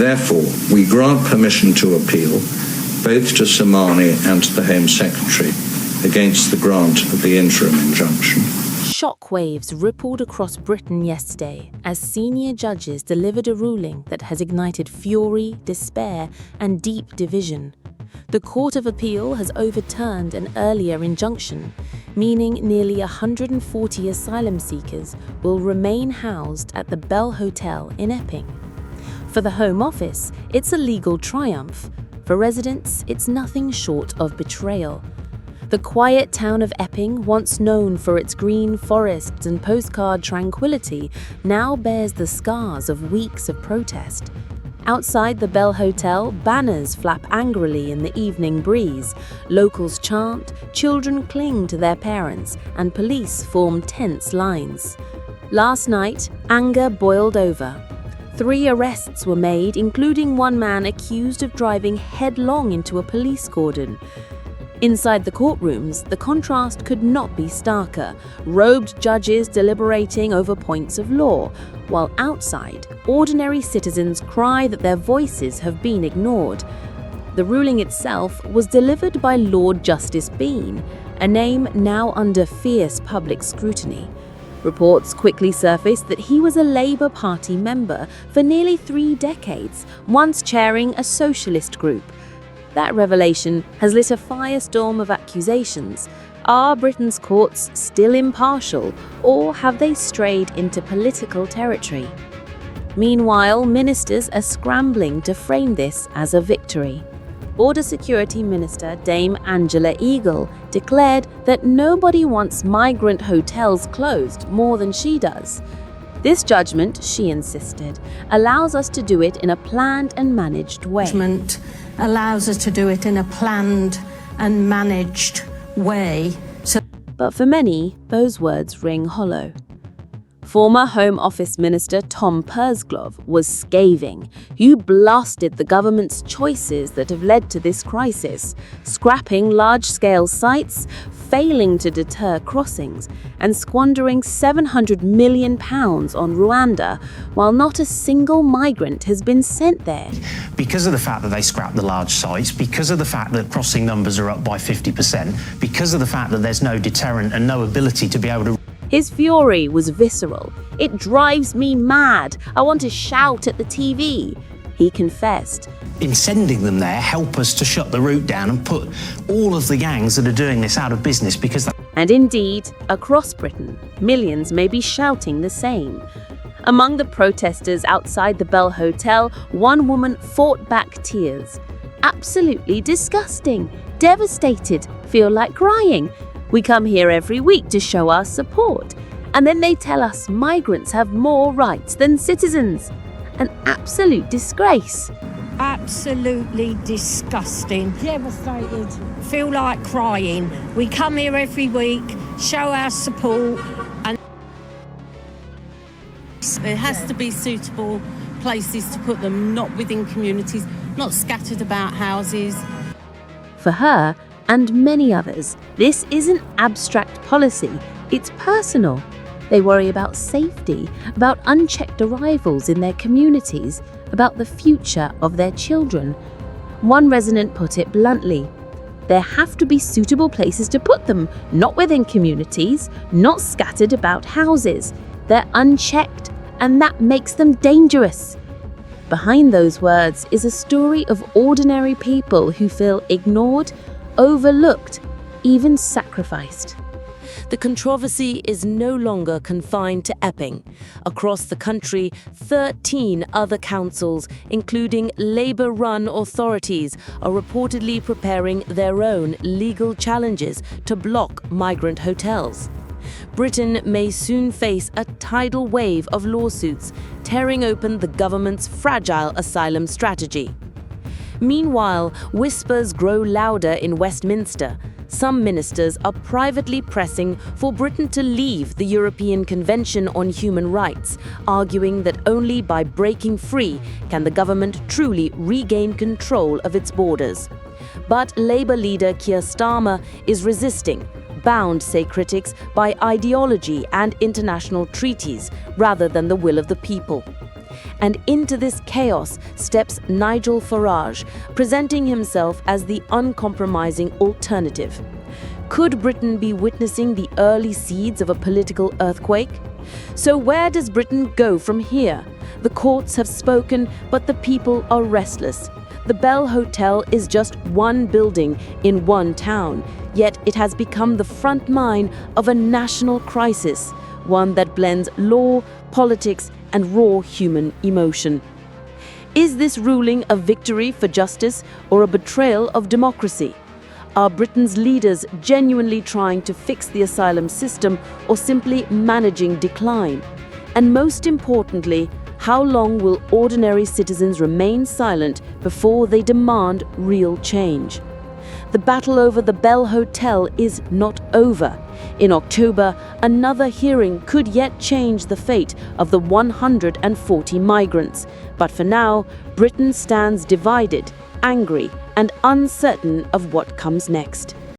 Therefore, we grant permission to appeal both to Somani and to the Home Secretary against the grant of the interim injunction. Shockwaves rippled across Britain yesterday as senior judges delivered a ruling that has ignited fury, despair, and deep division. The Court of Appeal has overturned an earlier injunction, meaning nearly 140 asylum seekers will remain housed at the Bell Hotel in Epping. For the Home Office, it's a legal triumph. For residents, it's nothing short of betrayal. The quiet town of Epping, once known for its green forests and postcard tranquility, now bears the scars of weeks of protest. Outside the Bell Hotel, banners flap angrily in the evening breeze. Locals chant, children cling to their parents, and police form tense lines. Last night, anger boiled over. 3 arrests were made, including one man accused of driving headlong into a police cordon. Inside the courtrooms, the contrast could not be starker, robed judges deliberating over points of law, while outside, ordinary citizens cry that their voices have been ignored. The ruling itself was delivered by Lord Justice Bean, a name now under fierce public scrutiny. Reports quickly surfaced that he was a Labour Party member for nearly 3 decades, once chairing a socialist group. That revelation has lit a firestorm of accusations. Are Britain's courts still impartial, or have they strayed into political territory? Meanwhile, ministers are scrambling to frame this as a victory. Border Security Minister Dame Angela Eagle declared that nobody wants migrant hotels closed more than she does. This judgment, she insisted, allows us to do it in a planned and managed way. Judgment allows us to do it in a planned and managed way. But for many, those words ring hollow. Former Home Office Minister Tom Pursglove was scathing. You blasted the government's choices that have led to this crisis, scrapping large-scale sites, failing to deter crossings, and squandering £700 million on Rwanda, while not a single migrant has been sent there. Because of the fact that they scrapped the large sites, because of the fact that crossing numbers are up by 50%, because of the fact that there's no deterrent and no ability to be able to... His fury was visceral. It drives me mad. I want to shout at the TV, he confessed. In sending them there, help us to shut the route down and put all of the gangs that are doing this out of business because... And indeed, across Britain, millions may be shouting the same. Among the protesters outside the Bell Hotel, one woman fought back tears. Absolutely disgusting, devastated, feel like crying. We come here every week to show our support, and then they tell us migrants have more rights than citizens. An absolute disgrace. Absolutely disgusting. Devastated. Feel like crying. We come here every week, show our support, and it has to be suitable places to put them, not within communities, not scattered about houses. For her, and many others, this isn't abstract policy, it's personal. They worry about safety, about unchecked arrivals in their communities, about the future of their children. One resident put it bluntly, there have to be suitable places to put them, not within communities, not scattered about houses. They're unchecked, and that makes them dangerous. Behind those words is a story of ordinary people who feel ignored, overlooked, even sacrificed. The controversy is no longer confined to Epping. Across the country, 13 other councils, including Labour-run authorities, are reportedly preparing their own legal challenges to block migrant hotels. Britain may soon face a tidal wave of lawsuits, tearing open the government's fragile asylum strategy. Meanwhile, whispers grow louder in Westminster. Some ministers are privately pressing for Britain to leave the European Convention on Human Rights, arguing that only by breaking free can the government truly regain control of its borders. But Labour leader Keir Starmer is resisting, bound, say critics, by ideology and international treaties rather than the will of the people. And into this chaos steps Nigel Farage, presenting himself as the uncompromising alternative. Could Britain be witnessing the early seeds of a political earthquake? So where does Britain go from here? The courts have spoken, but the people are restless. The Bell Hotel is just one building in one town, yet it has become the front line of a national crisis, one that blends law, politics, and raw human emotion. Is this ruling a victory for justice or a betrayal of democracy? Are Britain's leaders genuinely trying to fix the asylum system or simply managing decline? And most importantly, how long will ordinary citizens remain silent before they demand real change? The battle over the Bell Hotel is not over. In October, another hearing could yet change the fate of the 140 migrants. But for now, Britain stands divided, angry, and uncertain of what comes next.